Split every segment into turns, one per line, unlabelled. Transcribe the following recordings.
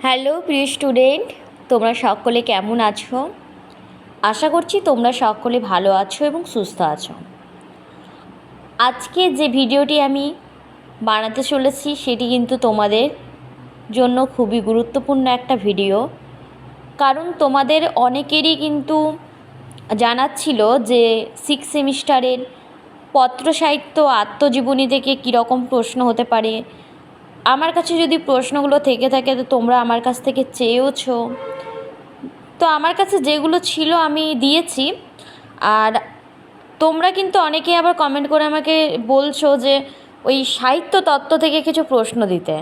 Hello প্রিয় student, তোমরা সকলে কেমন আছো? আশা করছি তোমরা সকলে ভালো আছো এবং সুস্থ আছো। আজকে যে ভিডিওটি আমি বানাতে চলেছি সেটি কিন্তু তোমাদের জন্য খুবই গুরুত্বপূর্ণ একটা ভিডিও। কারণ তোমাদের অনেকেরই কিন্তু জানাচ্ছিল যে 6 সেমিস্টারের পত্র সাহিত্য আত্মজীবনী থেকে কীরকম প্রশ্ন হতে পারে। আমার কাছে যদি প্রশ্নগুলো থেকে থাকে তো তোমরা আমার কাছ থেকে চেয়েওছো। তো আমার কাছে যেগুলো ছিল আমি দিয়েছি। আর তোমরা কিন্তু অনেকেই আবার কমেন্ট করে আমাকে বলছো যে ওই সাহিত্য তত্ত্ব থেকে কিছু প্রশ্ন দিতে।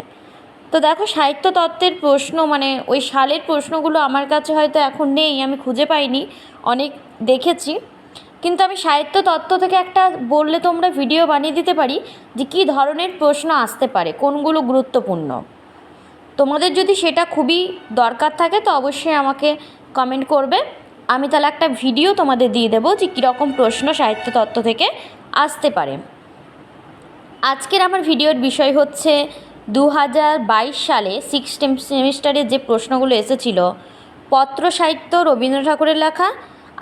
তো দেখো, সাহিত্য তত্ত্বের প্রশ্ন মানে ওই সালের প্রশ্নগুলো আমার কাছে হয়তো এখন নেই, আমি খুঁজে পাইনি, অনেক দেখেছি। কিন্তু আমি সাহিত্য তত্ত্ব থেকে একটা বললে তোমরা ভিডিও বানিয়ে দিতে পারি যে কী ধরনের প্রশ্ন আসতে পারে, কোনগুলো গুরুত্বপূর্ণ। তোমাদের যদি সেটা খুবই দরকার থাকে তো অবশ্যই আমাকে কমেন্ট করবে, আমি তাহলে একটা ভিডিও তোমাদের দিয়ে দেবো যে কীরকম প্রশ্ন সাহিত্য তত্ত্ব থেকে আসতে পারে। আজকের আমার ভিডিওর বিষয় হচ্ছে 2022 সালে 6 সেমিস্টারের যে প্রশ্নগুলো এসেছিল, পত্র সাহিত্য রবীন্দ্রনাথ ঠাকুরের লেখা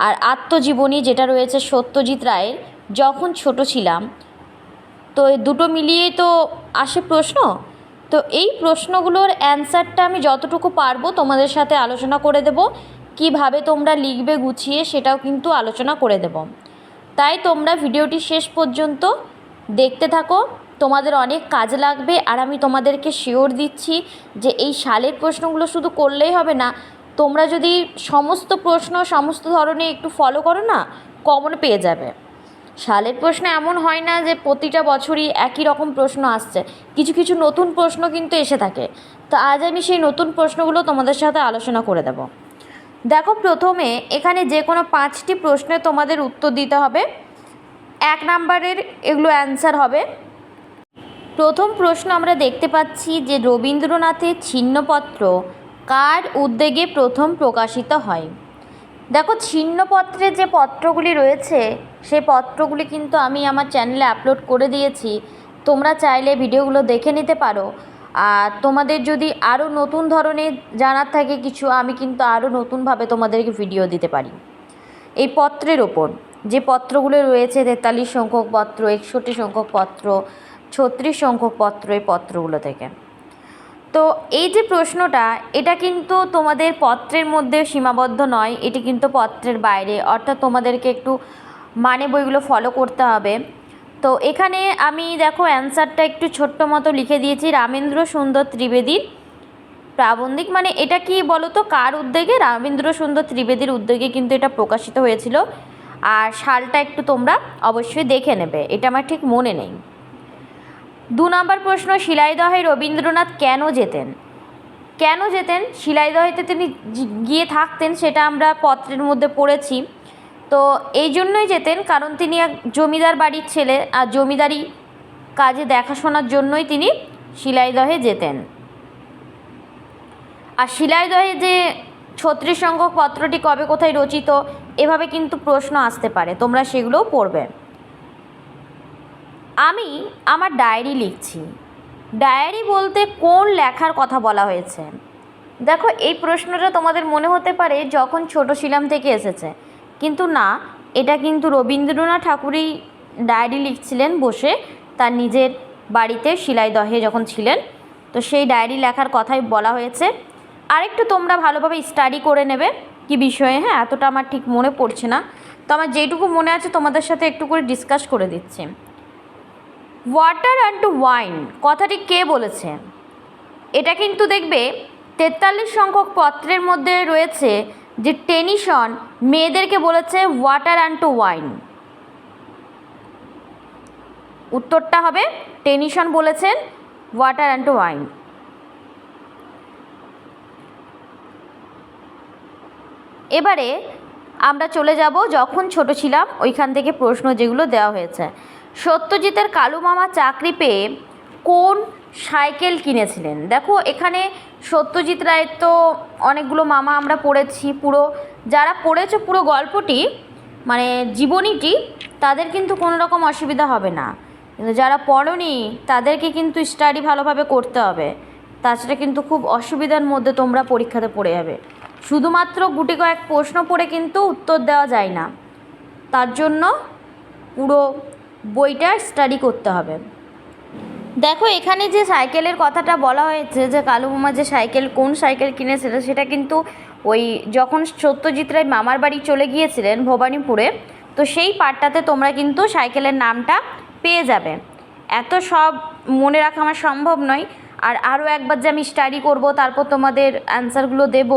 আর আত্মজীবনী যেটা রয়েছে সত্যজিৎ রায়ের যখন ছোট ছিলাম। তো এই দুটো মিলিয়েই তো আসে প্রশ্ন। তো এই প্রশ্নগুলোর অ্যান্সারটা আমি যতটুকু পারবো তোমাদের সাথে আলোচনা করে দেব, কিভাবে তোমরা লিখবে গুছিয়ে সেটাও কিন্তু আলোচনা করে দেব। তাই তোমরা ভিডিওটি শেষ পর্যন্ত দেখতে থাকো, তোমাদের অনেক কাজে লাগবে। আর আমি তোমাদেরকে শিওর দিচ্ছি যে এই সালের প্রশ্নগুলো শুধু করলেই হবে না, তোমরা যদি সমস্ত প্রশ্ন সমস্ত ধরনের একটু ফলো করো না, কমন পেয়ে যাবে। সালের প্রশ্ন এমন হয় না যে প্রতিটা বছরই একই রকম প্রশ্ন আসছে, কিছু কিছু নতুন প্রশ্ন কিন্তু এসে থাকে। তো আজ আমি সেই নতুন প্রশ্নগুলো তোমাদের সাথে আলোচনা করে দেব। দেখো, প্রথমে এখানে যে কোনো 5টি প্রশ্নে তোমাদের উত্তর দিতে হবে। 1 নাম্বারের এগুলো অ্যান্সার হবে। প্রথম প্রশ্ন আমরা দেখতে পাচ্ছি যে রবীন্দ্রনাথের ছিন্নপত্র কার উদ্যোগে প্রথম প্রকাশিত হয়। দেখো, ছিন্নপত্রে যে পত্রগুলি রয়েছে সেই পত্রগুলি কিন্তু আমি আমার চ্যানেলে আপলোড করে দিয়েছি, তোমরা চাইলে ভিডিওগুলো দেখে নিতে পারো। আর তোমাদের যদি আরও নতুন ধরনের জানার থাকে কিছু, আমি কিন্তু আরও নতুনভাবে তোমাদেরকে ভিডিও দিতে পারি এই পত্রের ওপর। যে পত্রগুলো রয়েছে 43 সংখ্যক পত্র, 61 সংখ্যক পত্র, 36 সংখ্যক পত্র, এই পত্রগুলো থেকে। তো এই যে প্রশ্নটা, এটা কিন্তু তোমাদের পত্রের মধ্যে সীমাবদ্ধ নয়, এটি কিন্তু পত্রের বাইরে, অর্থাৎ তোমাদেরকে একটু মানে বইগুলো ফলো করতে হবে। তো এখানে আমি দেখো অ্যান্সারটা একটু ছোট্ট মতো লিখে দিয়েছি, রামেন্দ্র সুন্দর ত্রিবেদীর প্রাবন্ধিক। মানে এটা কি বলো তো, কার উদ্যোগে? রামেন্দ্র সুন্দর ত্রিবেদীর উদ্যোগে কিন্তু এটা প্রকাশিত হয়েছিল। আর সালটা একটু তোমরা অবশ্যই দেখে নেবে, এটা আমার ঠিক মনে নেই। 2 নম্বর প্রশ্ন, শিলাইদহে রবীন্দ্রনাথ কেন যেতেন? কেন যেতেন? শিলাইদহেতে তিনি গিয়ে থাকতেন, সেটা আমরা পত্রের মধ্যে পড়েছি। তো এই জন্যই যেতেন কারণ তিনি এক জমিদার বাড়ির ছেলে, আর জমিদারি কাজে দেখাশোনার জন্যই তিনি শিলাইদহে যেতেন। আর শিলাইদহে যে 36 সংখ্যক পত্রটি কবে কোথায় রচিত, এভাবে কিন্তু প্রশ্ন আসতে পারে, তোমরা সেগুলোও পড়বে। আমি আমার ডায়েরি লিখছি, ডায়েরি বলতে কোন লেখার কথা বলা হয়েছে? দেখো, এই প্রশ্নটা তোমাদের মনে হতে পারে যখন ছোট ছিলাম থেকে এসেছে, কিন্তু না, এটা কিন্তু রবীন্দ্রনাথ ঠাকুরই ডায়েরি লিখছিলেন বসে তার নিজের বাড়িতে শিলাইদহে যখন ছিলেন। তো সেই ডায়েরি লেখার কথাই বলা হয়েছে। আরেকটু তোমরা ভালোভাবে স্টাডি করে নেবে কি বিষয়ে, হ্যাঁ, এতটা আমার ঠিক মনে পড়ছে না, তো আমার যেটুকু মনে আছে তোমাদের সাথে একটু করে ডিসকাস করে দিচ্ছি। ওয়াটার অ্যান্ড ওয়াইন কথাটি কে বলেছে? এটা কিন্তু দেখবে 43 সংখ্যক পত্রের মধ্যে রয়েছে যে টেনিসন মেয়েদেরকে বলেছে ওয়াটার অ্যান্ড ওয়াইন। উত্তরটা হবে টেনিসন বলেছেন ওয়াটার অ্যান্ড ওয়াইন। এবারে আমরা চলে যাব যখন ছোট ছিলাম ওইখান থেকে প্রশ্ন যেগুলো দেওয়া হয়েছে। সত্যজিতের কালু মামা চাকরি পেয়ে কোন সাইকেল কিনেছিলেন? দেখো, এখানে সত্যজিৎ রায়ের তো অনেকগুলো মামা আমরা পড়েছি, পুরো যারা পড়েছো পুরো গল্পটি মানে জীবনীটি, তাদের কিন্তু কোনো রকম অসুবিধা হবে না, কিন্তু যারা পড়োনি তাদেরকে কিন্তু স্টাডি ভালোভাবে করতে হবে, তাছাড়া কিন্তু খুব অসুবিধার মধ্যে তোমরা পরীক্ষাতে পড়ে যাবে। শুধুমাত্র গুটি কয়েক প্রশ্ন পড়ে কিন্তু উত্তর দেওয়া যায় না, তার জন্য পুরো বইটা স্টাডি করতে হবে। দেখো এখানে যে সাইকেলের কথাটা বলা হয়েছে, যে কালু মামা যে সাইকেল, কোন সাইকেল কিনেছিল, সেটা কিন্তু ওই যখন সত্যজিৎ রায় মামার বাড়ি চলে গিয়েছিলেন ভবানীপুরে, তো সেই পার্টটাতে তোমরা কিন্তু সাইকেলের নামটা পেয়ে যাবে। এত সব মনে রাখা আমার সম্ভব নয়, আর আরও একবার যে আমি স্টাডি করব তারপর তোমাদের অ্যান্সারগুলো দেব,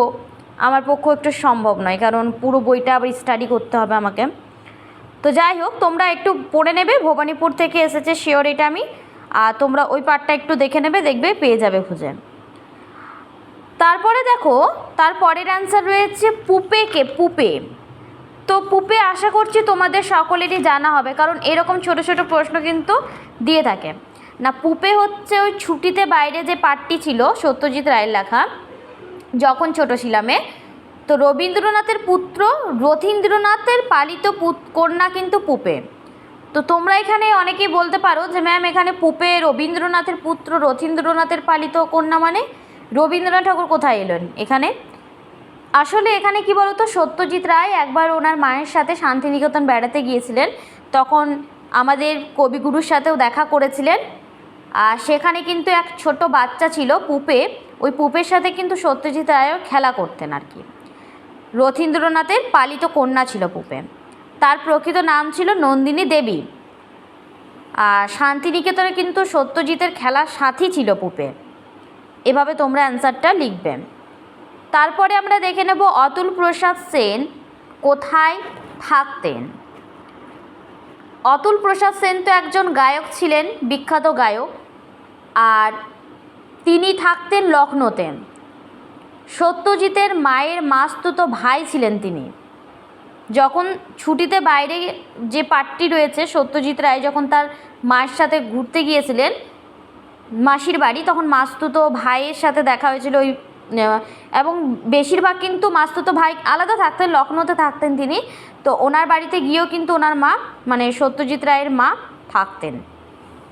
আমার পক্ষে একটু সম্ভব নয়, কারণ পুরো বইটা আবার স্টাডি করতে হবে আমাকে। তো যাই হোক, তোমরা একটু পড়ে নেবে, ভবানীপুর থেকে এসেছে শিওর এটা আমি, আর তোমরা ওই পার্টটা একটু দেখে নেবে, দেখবে পেয়ে যাবে খুঁজে। তারপরে দেখো তারপরের অ্যান্সার রয়েছে পুপে। তো পুপে আশা করছি তোমাদের সকলেরই জানা হবে, কারণ এরকম ছোট ছোট প্রশ্ন কিন্তু দিয়ে থাকে না। পুপে হচ্ছে ওই ছুটিতে বাইরে যে পাঠটি ছিল সত্যজিৎ রায়ের লেখা যখন ছোট ছিলামে, তো রবীন্দ্রনাথের পুত্র রথীন্দ্রনাথের পালিত কন্যা কিন্তু পুপে। তো তোমরা এখানে অনেকেই বলতে পারো যে ম্যাম এখানে পুপে রবীন্দ্রনাথের পুত্র রথীন্দ্রনাথের পালিত কন্যা, মানে রবীন্দ্রনাথ ঠাকুর কোথায় এলেন এখানে? আসলে এখানে কি বলতো, সত্যজিৎ রায় একবার ওনার মায়ের সাথে শান্তিনিকেতন বেড়াতে গিয়েছিলেন, তখন আমাদের কবিগুরুর সাথেও দেখা করেছিলেন, আর সেখানে কিন্তু এক ছোট বাচ্চা ছিল পুপে, ওই পুপের সাথে কিন্তু সত্যজিৎ রায়ও খেলা করতেন আর কি। রথীন্দ্রনাথের পালিত কন্যা ছিল পুপে, তার প্রকৃত নাম ছিল নন্দিনী দেবী, আর শান্তিনিকেতনে কিন্তু সত্যজিতের খেলার সাথী ছিল পুপে। এভাবে তোমরা অ্যান্সারটা লিখবে। তারপরে আমরা দেখে নেব অতুল প্রসাদ সেন কোথায় থাকতেন। অতুল প্রসাদ সেন তো একজন গায়ক ছিলেন, বিখ্যাত গায়ক, আর তিনি থাকতেন লখনৌতে। সত্যজিতের মায়ের মাস্তুতো ভাই ছিলেন তিনি। যখন ছুটিতে বাইরে যে পার্টটি রয়েছে, সত্যজিৎ রায় যখন তার মায়ের সাথে ঘুরতে গিয়েছিলেন মাসির বাড়ি, তখন মাস্তুতো ভাইয়ের সাথে দেখা হয়েছিল ওই, এবং বেশিরভাগ কিন্তু মাস্তুতো ভাই আলাদা থাকতেন, লখনৌতে থাকতেন তিনি। তো ওনার বাড়িতে গিয়েও কিন্তু ওনার মা, মানে সত্যজিৎ রায়ের মা থাকতেন,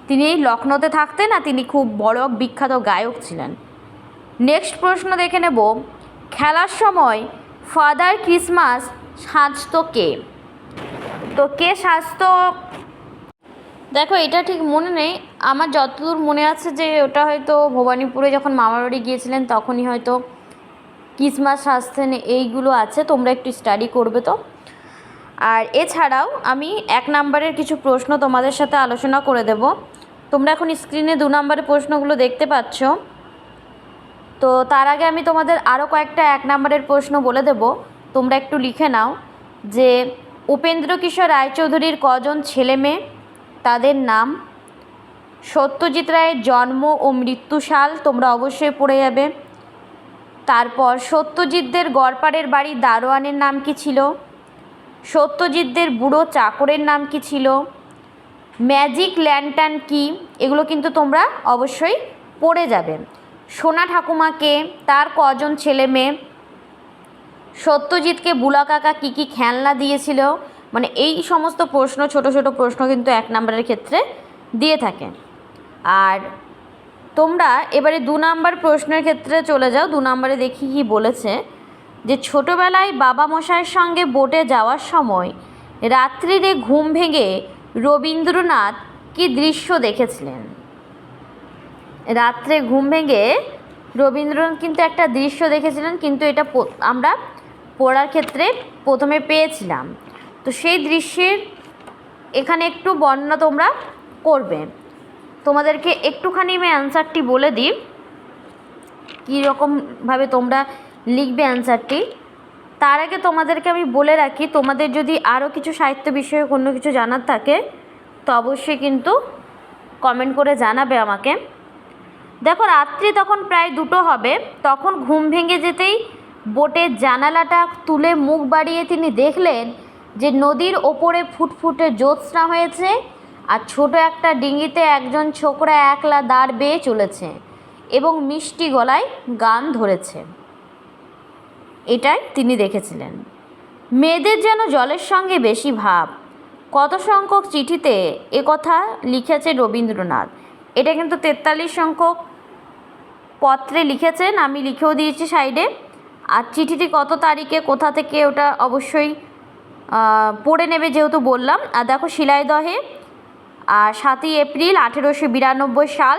তিনি লখনৌতে থাকতেন, আর তিনি খুব বড় বিখ্যাত গায়ক ছিলেন। নেক্সট প্রশ্ন দেখে নেব, খেলার সময় ফাদার ক্রিসমাস সাজতো কে? তো কে সাজতো, দেখো এটা ঠিক মনে নেই, আমার যতদূর মনে আছে যে ওটা হয়তো ভবানীপুরে যখন মামার বাড়ি গিয়েছিলেন তখনই হয়তো ক্রিসমাস সাজতেন, এইগুলো আছে, তোমরা একটু স্টাডি করবে তো। আর এছাড়াও আমি 1 নম্বরের কিছু প্রশ্ন তোমাদের সাথে আলোচনা করে দেব। তোমরা এখন স্ক্রিনে 2 নম্বরের প্রশ্নগুলো দেখতে পাচ্ছ। তো তার আগে আমি তোমাদের আরও কয়েকটা 1 নম্বরের প্রশ্ন বলে দেব, তোমরা একটু লিখে নাও। যে উপেন্দ্রকিশোর রায়চৌধুরীর কজন ছেলে মেয়ে, তাদের নাম। সত্যজিৎ রায়ের জন্ম ও মৃত্যুসাল তোমরা অবশ্যই পড়ে যাবে। তারপর সত্যজিৎদের গড়পাড়ের বাড়ির দারোয়ানের নাম কি ছিল? সত্যজিৎদের বুড়ো চাকরের নাম কি ছিল? ম্যাজিক ল্যান্টার্ন কি? এগুলো কিন্তু তোমরা অবশ্যই পড়ে যাবে। সোনা ঠাকুমাকে, তার কজন ছেলে মেয়ে? সত্যজিৎকে বুলা কাকা কী কী খেলনা দিয়েছিল? মানে এই সমস্ত প্রশ্ন, ছোট ছোট প্রশ্ন কিন্তু 1 নম্বরের ক্ষেত্রে দিয়ে থাকে। আর তোমরা এবারে 2 নম্বর প্রশ্নের ক্ষেত্রে চলে যাও। 2 নম্বরে দেখি কি বলেছে, যে ছোটোবেলায় বাবা মশাইয়ের সঙ্গে বোটে যাওয়ার সময় রাত্রিরে ঘুম ভেঙে রবীন্দ্রনাথ কী দৃশ্য দেখেছিলেন? রাত্রে ঘুম ভেঙে রবীন্দ্রনাথ কিন্তু একটা দৃশ্য দেখেছিলেন, কিন্তু এটা আমরা পড়ার ক্ষেত্রে প্রথমে পেয়েছিলাম। তো সেই দৃশ্যের এখানে একটু বর্ণনা তোমরা করবে। তোমাদেরকে একটুখানি আমি অ্যান্সারটি বলে দিই, কীরকমভাবে তোমরা লিখবে অ্যান্সারটি। তার আগে তোমাদেরকে আমি বলে রাখি, তোমাদের যদি আরও কিছু সাহিত্য বিষয়ে কোনো কিছু জানার থাকে তো অবশ্যই কিন্তু কমেন্ট করে জানাবে আমাকে। দেখো রাত্রি তখন প্রায় 2টো হবে, তখন ঘুম ভেঙে যেতেই বোটের জানালাটা তুলে মুখ বাড়িয়ে তিনি দেখলেন যে নদীর ওপরে ফুটফুটে জ্যোৎস্না হয়েছে, আর ছোট একটা ডিঙিতে একজন ছোকরা একলা দাঁড় বেয়ে চলেছে এবং মিষ্টি গলায় গান ধরেছে। এটাই তিনি দেখেছিলেন। মেয়েদের যেন জলের সঙ্গে বেশি ভাব, কত সংখ্যক চিঠিতে একথা লিখেছে রবীন্দ্রনাথ? এটা কিন্তু 43 সংখ্যক পত্রে লিখেছেন, আমি লিখেও দিয়েছি সাইডে। আর চিঠিটি কত তারিখে কোথা থেকে ওটা অবশ্যই পড়ে নেবে যেহেতু বললাম। আর দেখো শিলাইদহে, আর 7ই এপ্রিল 1892 সাল।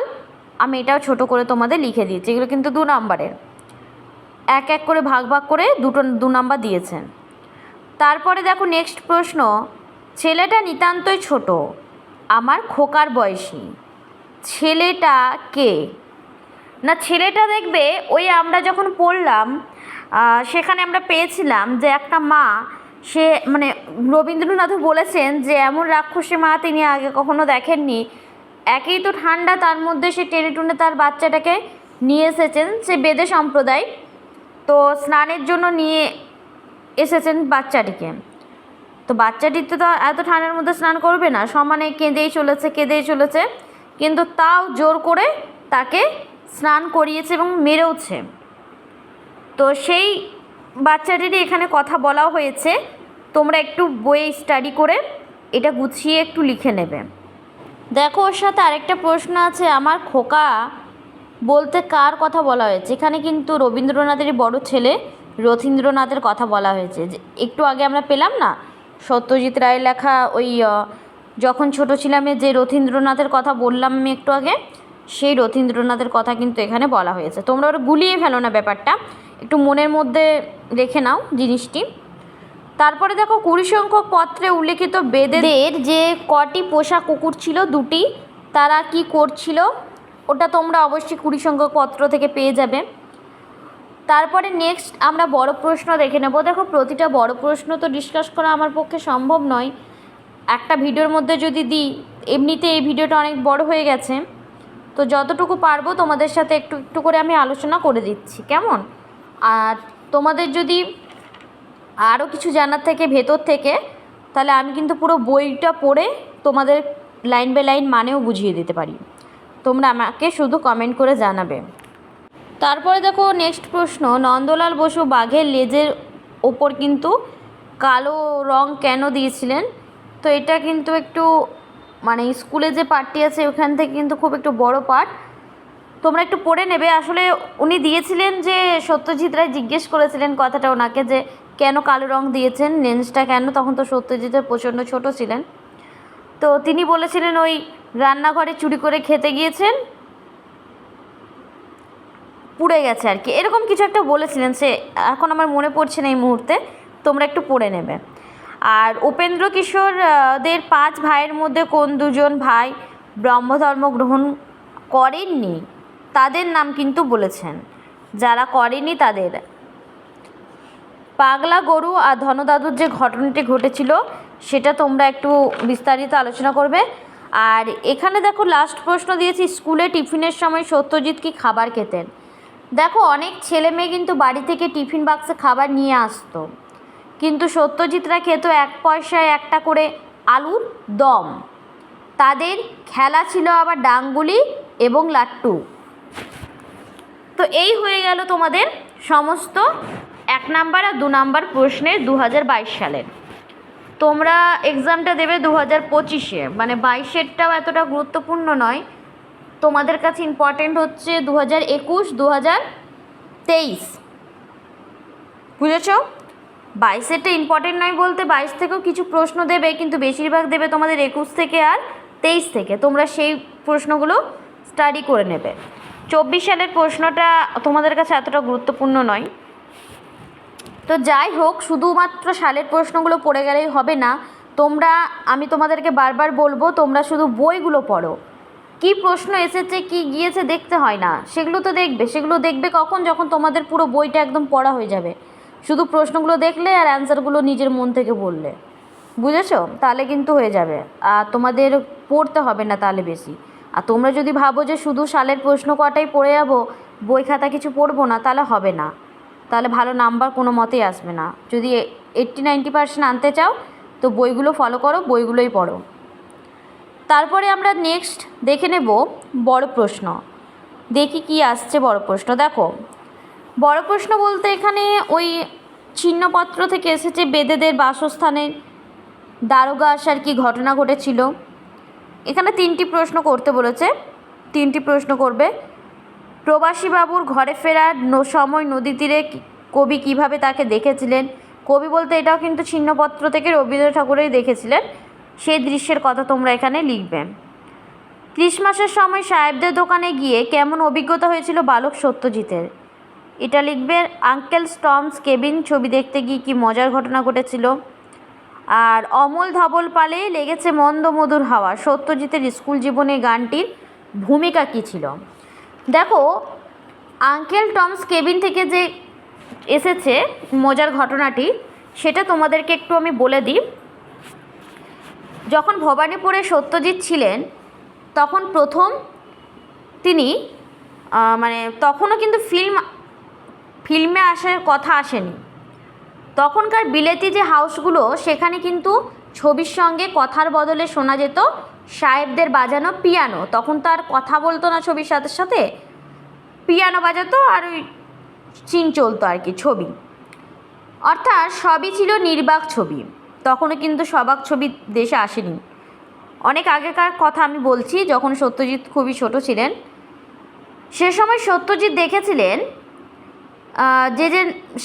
আমি এটাও ছোট করে তোমাদের লিখে দিয়েছি। এগুলো কিন্তু 2 নম্বরের, এক এক করে ভাগ ভাগ করে 2 নাম্বার দিয়েছেন। তারপরে দেখো নেক্সট প্রশ্ন, ছেলেটা নিতান্তই ছোট, আমার খোকার বয়সী, ছেলেটা কে? না, ছেলেটা দেখবে ওই আমরা যখন পড়লাম সেখানে আমরা পেয়েছিলাম যে একটা মা, সে মানে রবীন্দ্রনাথও বলেছেন যে এমন রাক্ষসী মা তিনি আগে কখনো দেখেননি। একেই তো ঠান্ডা, তার মধ্যে সে টেনে টুনে তার বাচ্চাটাকে নিয়ে এসেছেন। সে বেদে সম্প্রদায়, তো স্নানের জন্য নিয়ে এসেছেন বাচ্চাটিকে। তো বাচ্চাটি তো এত ঠান্ডার মধ্যে স্নান করবে না, সমানে কেঁদেই চলেছে, কিন্তু তাও জোর করে তাকে স্নান করিয়েছে এবং মেরেওছে। তো সেই বাচ্চাটিরই এখানে কথা বলা হয়েছে। তোমরা একটু বইয়ে স্টাডি করে এটা গুছিয়ে একটু লিখে নেবে। দেখো ওর সাথে আরেকটা প্রশ্ন আছে, আমার খোকা বলতে কার কথা বলা হয়েছে? এখানে কিন্তু রবীন্দ্রনাথেরই বড় ছেলে রথীন্দ্রনাথের কথা বলা হয়েছে। যে একটু আগে আমরা পেলাম না সত্যজিৎ রায়ের লেখা ওই যখন ছোট ছিলাম যে রথীন্দ্রনাথের কথা বললাম আমি একটু আগে, সেই রথীন্দ্রনাথের কথা কিন্তু এখানে বলা হয়েছে। তোমরা ওরা গুলিয়ে ফেলো না, ব্যাপারটা একটু মনের মধ্যে রেখে নাও জিনিসটি। তারপরে দেখো 20 সংখ্যক পত্রে উল্লেখিত বেদেদের যে কটি পোষা কুকুর ছিল 2টি, তারা কি করছিল ওটা তোমরা অবশ্যই 20 সংখ্যক পত্র থেকে পেয়ে যাবে। তারপরে নেক্সট আমরা বড় প্রশ্ন দেখে নেব। দেখো প্রতিটা বড় প্রশ্ন তো ডিসকাস করা আমার পক্ষে সম্ভব নয় একটা ভিডিওর মধ্যে যদি দিই, এমনিতে এই ভিডিওটা অনেক বড় হয়ে গেছে। তো যতটুকু পারবো তোমাদের সাথে একটু একটু করে আমি আলোচনা করে দিচ্ছি, কেমন? আর তোমাদের যদি আরও কিছু জানার থেকে ভেতর থেকে, তাহলে আমি কিন্তু পুরো বইটা পড়ে তোমাদের লাইন বাই লাইন মানেও বুঝিয়ে দিতে পারি। তোমরা আমাকে শুধু কমেন্ট করে জানাবে। তারপরে দেখো নেক্সট প্রশ্ন, নন্দলাল বসু বাঘের লেজের ওপর কিন্তু কালো রং কেন দিয়েছিলেন? তো এটা কিন্তু একটু মানে স্কুলে যে পার্টটি আছে ওখান থেকে কিন্তু খুব একটু বড় পার্ট, তোমরা একটু পড়ে নেবে। আসলে উনি দিয়েছিলেন যে সত্যজিৎ রায় জিজ্ঞেস করেছিলেন কথাটা ওনাকে যে কেন কালো রং দিয়েছেন, লেন্সটা কেন? তখন তো সত্যজিৎ প্রচণ্ড ছোট ছিলেন। তো তিনি বলেছিলেন ওই রান্নাঘরে চুরি করে খেতে গিয়েছেন, পুড়ে গেছে আর কি, এরকম কিছু একটা বলেছিলেন। সে এখন আমার মনে পড়ছে না এই মুহূর্তে, তোমরা একটু পড়ে নেবে। আর উপেন্দ্র কিশোর দের 5 ভাইয়ের মধ্যে কোন 2জন ভাই ব্রহ্মধর্ম গ্রহণ করেননি, তাদের নাম কিন্তু বলেছেন। যারা করেনি তাদের, পাগলা গরু আর ধনদাদুর যে ঘটনাটি ঘটেছিল সেটা তোমরা একটু বিস্তারিত আলোচনা করবে। আর এখানে দেখো লাস্ট প্রশ্ন দিয়েছি, স্কুলে টিফিনের সময় সত্যজিৎ কি খাবার খেতেন? দেখো অনেক ছেলে মেয়ে কিন্তু বাড়ি থেকে টিফিন বাক্সে খাবার নিয়ে আসতো, কিন্তু সত্যজিৎরা খেত 1 পয়সায় একটা করে আলুর দম। তাদের খেলা ছিল আবার ডাংগুলি এবং লাট্টু। তো এই হয়ে গেল তোমাদের সমস্ত 1 নাম্বার আর 2 নাম্বার প্রশ্নের 2022 সালের। তোমরা এক্সামটা দেবে 2025-এ, মানে 22-এরটাও এতটা গুরুত্বপূর্ণ নয়। তোমাদের কাছে ইম্পর্টেন্ট হচ্ছে 2021, 2023, বুঝেছ? 22-এরটা ইম্পর্টেন্ট নয় বলতে 22 থেকেও কিছু প্রশ্ন দেবে, কিন্তু বেশিরভাগ দেবে তোমাদের 21 থেকে আর 23 থেকে। তোমরা সেই প্রশ্নগুলো স্টাডি করে নেবে। 24 সালের প্রশ্নটা তোমাদের কাছে এতটা গুরুত্বপূর্ণ নয়। তো যাই হোক, শুধুমাত্র সালের প্রশ্নগুলো পড়ে গেলেই হবে না। আমি তোমাদেরকে বারবার বলবো, তোমরা শুধু বইগুলো পড়ো। কি প্রশ্ন এসেছে কি গিয়েছে দেখতে হয় না, সেগুলো তো দেখবে। সেগুলো দেখবে কখন? যখন তোমাদের পুরো বইটা একদম পড়া হয়ে যাবে। শুধু প্রশ্নগুলো দেখলে আর অ্যান্সারগুলো নিজের মন থেকে বললে, বুঝেছো? তাহলে কিন্তু হয়ে যাবে, আর তোমাদের পড়তে হবে না তাহলে বেশি। আর তোমরা যদি ভাবো যে শুধু সালের প্রশ্ন কটাই পড়ে যাবো, বই খাতা কিছু পড়বো না, তাহলে হবে না। তাহলে ভালো নাম্বার কোনো মতেই আসবে না। যদি 80-90% আনতে চাও তো বইগুলো ফলো করো, বইগুলোই পড়ো। তারপরে আমরা নেক্সট দেখে নেব বড় প্রশ্ন। দেখি কি আসছে বড় প্রশ্ন। দেখো বড় প্রশ্ন বলতে এখানে ওই চিহ্নপত্র থেকে এসেছে বেদেদের বাসস্থানের দারোগা আসার কি ঘটনা ঘটেছিল। এখানে 3টি প্রশ্ন করতে বলেছে, 3টি প্রশ্ন করবে। প্রবাসী বাবুর ঘরে ফেরার সময় নদী তীরে কবি কিভাবে তাকে দেখেছিলেন, কবি বলতে এটাও কিন্তু ছিন্নপত্র থেকে রবীন্দ্রনাথ ঠাকুরই দেখেছিলেন, সেই দৃশ্যের কথা তোমরা এখানে লিখবে। ক্রিসমাসের সময় সাহেবদের দোকানে গিয়ে কেমন অভিজ্ঞতা হয়েছিল বালক সত্যজিতের, এটা লিখবে। আঙ্কেল টমস কেবিন ছবি দেখতে গিয়ে কী মজার ঘটনা ঘটেছিল। আর অমল ধবল পালে লেগেছে মন্দ মধুর হাওয়া, সত্যজিতের স্কুল জীবনে গানটির ভূমিকা কী ছিল। দেখো, আঙ্কেল টমস কেবিন থেকে যে এসেছে মজার ঘটনাটি, সেটা তোমাদেরকে একটু আমি বলে দিই। যখন ভবানীপুরে সত্যজিৎ ছিলেন তখন প্রথম তিনি তখনও কিন্তু ফিল্মে আসার কথা আসেনি। তখনকার বিলেতি যে হাউসগুলো, সেখানে কিন্তু ছবির সঙ্গে কথার বদলে শোনা যেত সাহেবদের বাজানো পিয়ানো। তখন তো আর কথা বলতো না, ছবির সাথে সাথে পিয়ানো বাজাতো আর ওই সিন চলতো আর কি, ছবি। অর্থাৎ সবই ছিল নির্বাক ছবি। তখনও কিন্তু সবাক ছবি দেশে আসেনি, অনেক আগেকার কথা আমি বলছি, যখন সত্যজিৎ খুবই ছোট ছিলেন। সে সময় সত্যজিৎ দেখেছিলেন যে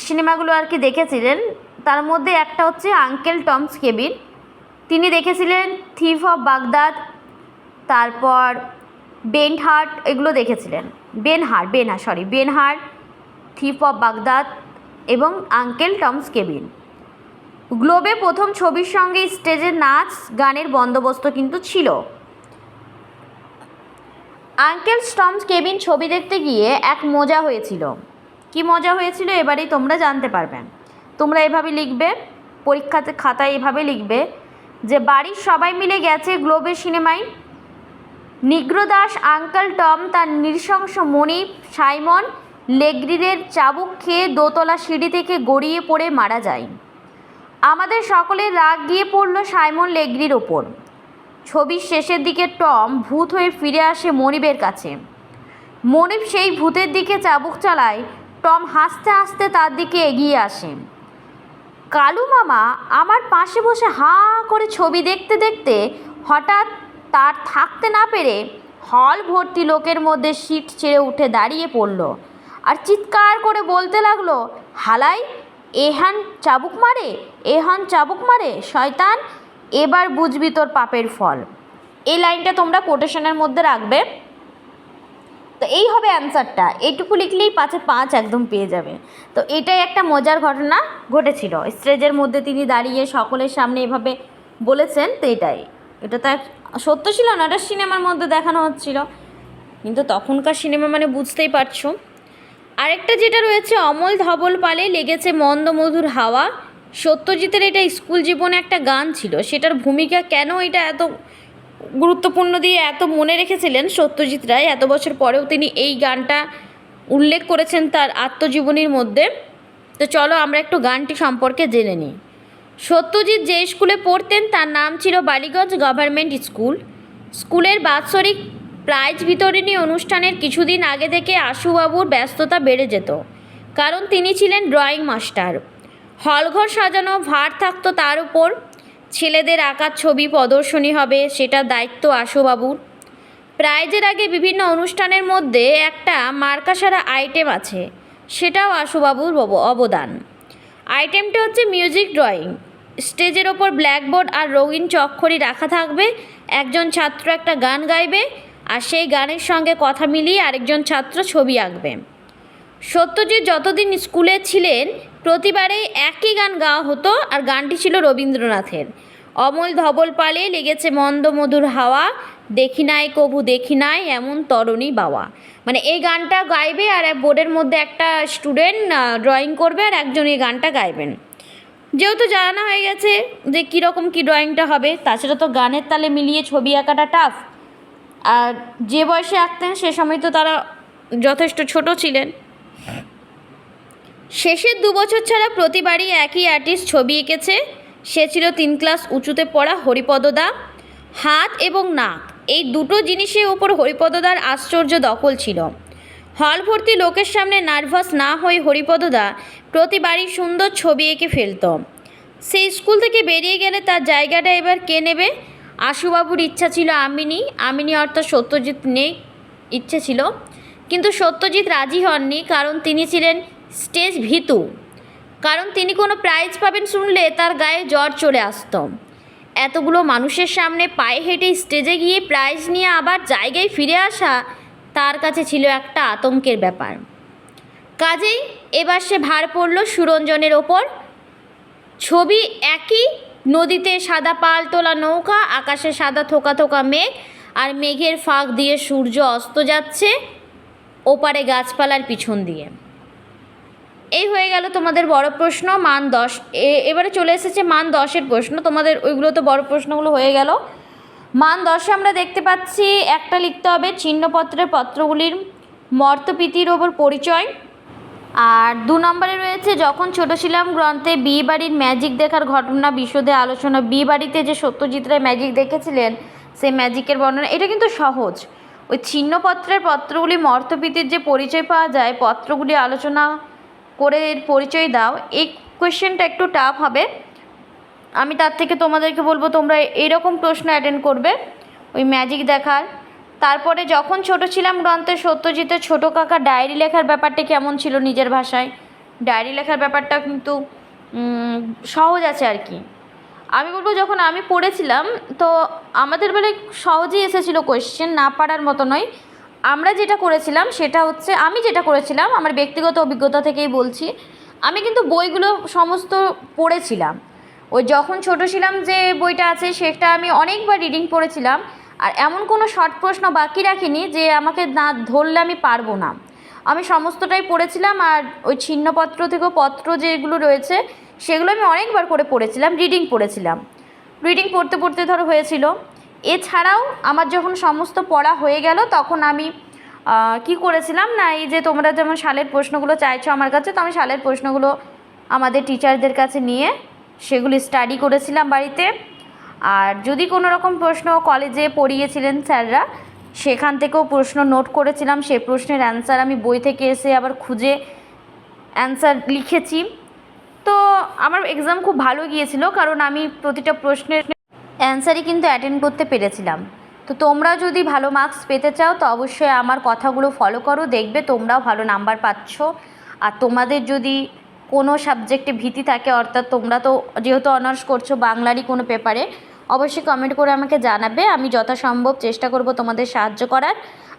সিনেমাগুলো আর কি দেখেছিলেন, তার মধ্যে একটা হচ্ছে আঙ্কেল টমস কেবিন। তিনি দেখেছিলেন থিফ অফ বাগদাদ, তারপর বেনহার, এগুলো দেখেছিলেন। বেনহার, থিফ অফ বাগদাদ এবং আঙ্কেল টমস কেবিন। গ্লোবে প্রথম ছবির সঙ্গে স্টেজে নাচ গানের বন্দোবস্ত কিন্তু ছিল। আঙ্কেল টমস কেবিন ছবি দেখতে গিয়ে এক মজা হয়েছিল। কি মজা হয়েছিল এবারেই তোমরা জানতে পারবে। তোমরা এভাবে লিখবে, পরীক্ষাতে খাতায় এভাবে লিখবে যে বাড়ির সবাই মিলে গেছে গ্লোবের সিনেমায়। নিগ্রোদাস আঙ্কেল টম তার নৃশংস মনিব সাইমন লেগ্রিরের চাবুক খেয়ে দোতলা সিঁড়ি থেকে গড়িয়ে পড়ে মারা যায়। আমাদের সকলের রাগ গিয়ে পড়ল সাইমন লেগ্রির ওপর। ছবির শেষের দিকে টম ভূত হয়ে ফিরে আসে মনিবের কাছে। মনিব সেই ভূতের দিকে চাবুক চালায়। টম হাসতে হাসতে তার দিকে এগিয়ে আসে। কালু মামা আমার পাশে বসে হাঁ করে ছবি দেখতে দেখতে হঠাৎ তার থাকতে না পেরে হল ভর্তি লোকের মধ্যে সিট ছেড়ে উঠে দাঁড়িয়ে পড়ল আর চিৎকার করে বলতে লাগলো, হালাই এহান চাবুক মারে শয়তান, এবার বুঝবি তোর পাপের ফল। এই লাইনটা তোমরা কোটেশনের মধ্যে রাখবে। তো এই হবে অ্যান্সারটা, এইটুকু লিখলেই 5-এ 5 একদম পেয়ে যাবে। তো এটাই একটা মজার ঘটনা ঘটেছিল। স্টেজের মধ্যে তিনি দাঁড়িয়ে সকলের সামনে এভাবে বলেছেন। তো এটা তো সত্য ছিল না, এটা সিনেমার মধ্যে দেখানো হচ্ছিল, কিন্তু তখনকার সিনেমা মানে বুঝতেই পারছো। আরেকটা যেটা রয়েছে, অমল ধবল পালে লেগেছে মন্দ মধুর হাওয়া, সত্যজিতের এটা স্কুল জীবনে একটা গান ছিল। সেটার ভূমিকা কেন এটা এত গুরুত্বপূর্ণ দিয়ে এত মনে রেখেছিলেন সত্যজিৎ রায়, এত বছর পরেও তিনি এই গানটা উল্লেখ করেছেন তার আত্মজীবনীর মধ্যে। তো চলো আমরা একটু গানটি সম্পর্কে জেনে নিই। সত্যজিৎ যে স্কুলে পড়তেন তার নাম ছিল বালিগঞ্জ গভর্নমেন্ট স্কুল। স্কুলের বাৎসরিক প্রাইজ বিতরণী অনুষ্ঠানের কিছুদিন আগে থেকে আশুবাবুর ব্যস্ততা বেড়ে যেত, কারণ তিনি ছিলেন ড্রয়িং মাস্টার। হলঘর সাজানো ভার থাকতো তার উপর। ছেলেদের আঁকার ছবি প্রদর্শনী হবে, সেটার দায়িত্ব আশুবাবুর। প্রাইজের আগে বিভিন্ন অনুষ্ঠানের মধ্যে একটা মার্কাসারা আইটেম আছে, সেটাও আশুবাবুর অবদান। আইটেমটা হচ্ছে মিউজিক ড্রয়িং। স্টেজের ওপর ব্ল্যাকবোর্ড আর রঙিন চকখড়ি রাখা থাকবে। একজন ছাত্র একটা গান গাইবে আর সেই গানের সঙ্গে কথা মিলিয়ে আরেকজন ছাত্র ছবি আঁকবে। সত্যজিৎ যতদিন স্কুলে ছিলেন প্রতিবারেই একই গান গাওয়া হতো, আর গানটি ছিল রবীন্দ্রনাথের। অমল ধবল পালে লেগেছে মন্দ মধুর হাওয়া, দেখি নাই কভু দেখি নাই এমন তরণী বাওয়া। মানে এই গানটা গাইবে আর বোর্ডের মধ্যে একটা স্টুডেন্ট ড্রয়িং করবে আর একজন এই গানটা গাইবেন। যেহেতু জানা হয়ে গেছে যে কীরকম কী ড্রয়িংটা হবে, তাছাড়া তো গানের তালে মিলিয়ে ছবি আঁকাটা টাফ। আর যে বয়সে আঁকতেন সে সময় তো তারা যথেষ্ট ছোট ছিলেন। শেষের 2 বছর ছাড়া প্রতিবারই একই আর্টিস্ট ছবি এঁকেছে। সে ছিল 3 ক্লাস উঁচুতে পড়া হরিপদদা। হাত এবং নাক এই দুটো জিনিসের ওপর হরিপদদার আশ্চর্য দখল ছিল। হল ভর্তি লোকের সামনে নার্ভাস না হয়ে হরিপদদা প্রতিবারই সুন্দর ছবি এঁকে ফেলত। সেই স্কুল থেকে বেরিয়ে গেলে তার জায়গাটা এবার কে নেবে? আশুবাবুর ইচ্ছা ছিল আমিনি অর্থাৎ সত্যজিৎ নেই ইচ্ছে ছিল, কিন্তু সত্যজিৎ রাজি হননি, কারণ তিনি ছিলেন স্টেজ ভীতু। কারণ তিনি কোনো প্রাইজ পাবেন শুনলে তার গায়ে জ্বর চলে আসতো। এতগুলো মানুষের সামনে পায়ে হেঁটে স্টেজে গিয়ে প্রাইজ নিয়ে আবার জায়গায় ফিরে আসা তার কাছে ছিল একটা আতঙ্কের ব্যাপার। কাজেই এবার সে ভার পড়ল সুরঞ্জনের ওপর। ছবি একই, নদীতে সাদা পাল তোলা নৌকা, আকাশে সাদা থোকা থোকা মেঘ, আর মেঘের ফাঁক দিয়ে সূর্য অস্ত যাচ্ছে ওপারে গাছপালার পিছন দিয়ে। এই হয়ে গেল তোমাদের বড় প্রশ্ন মান 10। এবারে চলে এসেছে মান 10-এর প্রশ্ন। তোমাদের ওইগুলো তো বড় প্রশ্নগুলো হয়ে গেল। মান 10-এ আমরা দেখতে পাচ্ছি একটা লিখতে হবে চিহ্নপত্রের পত্রগুলির মর্তপিতির ওপর পরিচয়। আর 2 নম্বরে রয়েছে যখন ছোট ছিলাম গ্রন্থে বিয়ে বাড়ির ম্যাজিক দেখার ঘটনা বিশদে আলোচনা। বিয়ে বাড়িতে যে সত্যজিৎ রায় ম্যাজিক দেখেছিলেন সেই ম্যাজিকের বর্ণনা। এটা কিন্তু সহজ। ওই চিহ্নপত্রের পত্রগুলি মর্তপিতির যে পরিচয় পাওয়া যায়, পত্রগুলি আলোচনা করে এর পরিচয় দাও। এই কোয়েশ্চেনটা একটু টাফ হবে। আমি তার থেকে তোমাদেরকে বলবো তোমরা এরকম প্রশ্ন অ্যাটেন্ড করবে ওই ম্যাজিক দেখার। তারপরে যখন ছোট ছিলাম গ্রন্থে সত্যজিতের ছোটো কাকা ডায়েরি লেখার ব্যাপারটা কেমন ছিল নিজের ভাষায়। ডায়েরি লেখার ব্যাপারটা কিন্তু সহজ আছে আর কি। আমি বলবো যখন আমি পড়েছিলাম তো আমাদের বেলায় সহজেই এসেছিলো কোয়েশ্চেন, না পারার মতো নয়। আমরা যেটা করেছিলাম সেটা হচ্ছে, আমি যেটা করেছিলাম আমার ব্যক্তিগত অভিজ্ঞতা থেকেই বলছি, আমি কিন্তু বইগুলো সমস্ত পড়েছিলাম। ওই যখন ছোট ছিলাম যে বইটা আছে সেটা আমি অনেকবার রিডিং পড়েছিলাম। আর এমন কোনো শর্ট প্রশ্ন বাকি রাখিনি যে আমাকে না ধরলে আমি পারবো না। আমি সমস্তটাই পড়েছিলাম। আর ওই ছিন্নপত্র থেকেও পত্র যেগুলো রয়েছে সেগুলো আমি অনেকবার করে পড়েছিলাম, রিডিং পড়েছিলাম। রিডিং পড়তে পড়তে ধরো হয়েছিল। এছাড়াও আমার যখন সমস্ত পড়া হয়ে গেল তখন আমি কি করেছিলাম না, এই যে তোমরা যেমন সালের প্রশ্নগুলো চাইছো আমার কাছে, তো আমি সালের প্রশ্নগুলো আমাদের টিচারদের কাছে নিয়ে সেগুলি স্টাডি করেছিলাম বাড়িতে। আর যদি কোনো রকম প্রশ্ন কলেজে পড়িয়েছিলেন স্যাররা সেখান থেকেও প্রশ্ন নোট করেছিলাম। সেই প্রশ্নের অ্যান্সার আমি বই থেকে এসে আবার খুঁজে অ্যান্সার লিখেছি। তো আমার এক্সাম খুব ভালো গিয়েছিল, কারণ আমি প্রতিটা প্রশ্নের অ্যান্সারই কিন্তু অ্যাটেন্ড করতে পেরেছিলাম। তো তোমরা যদি ভালো মার্কস পেতে চাও তো অবশ্যই আমার কথাগুলো ফলো করো, দেখবে তোমরাও ভালো নাম্বার পাচ্ছ। আর তোমাদের যদি কোনো সাবজেক্টে ভীতি থাকে, অর্থাৎ তোমরা তো যেহেতু অনার্স করছো বাংলারই কোনো পেপারে, অবশ্যই কমেন্ট করে আমাকে জানাবে। আমি যথাসম্ভব চেষ্টা করব তোমাদের সাহায্য করার।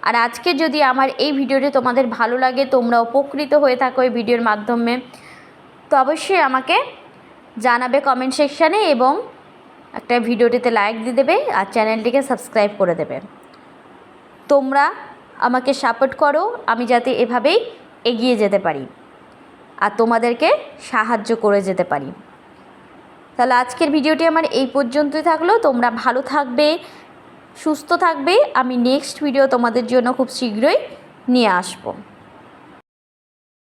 আর আজকে যদি আমার এই ভিডিওটি তোমাদের ভালো লাগে, তোমরা উপকৃত হয়ে থাকো এই ভিডিওর মাধ্যমে, তো অবশ্যই আমাকে জানাবে কমেন্ট সেকশানে এবং একটা ভিডিওটিতে লাইক দিয়ে দেবে আর চ্যানেলটিকে সাবস্ক্রাইব করে দেবে। তোমরা আমাকে সাপোর্ট করো আমি যাতে এভাবেই এগিয়ে যেতে পারি আর তোমাদেরকে সাহায্য করে যেতে পারি। তাহলে আজকের ভিডিওটি আমার এই পর্যন্তই থাকলো। তোমরা ভালো থাকবে, সুস্থ থাকবে। আমি নেক্সট ভিডিও তোমাদের জন্য খুব শীঘ্রই নিয়ে আসবো।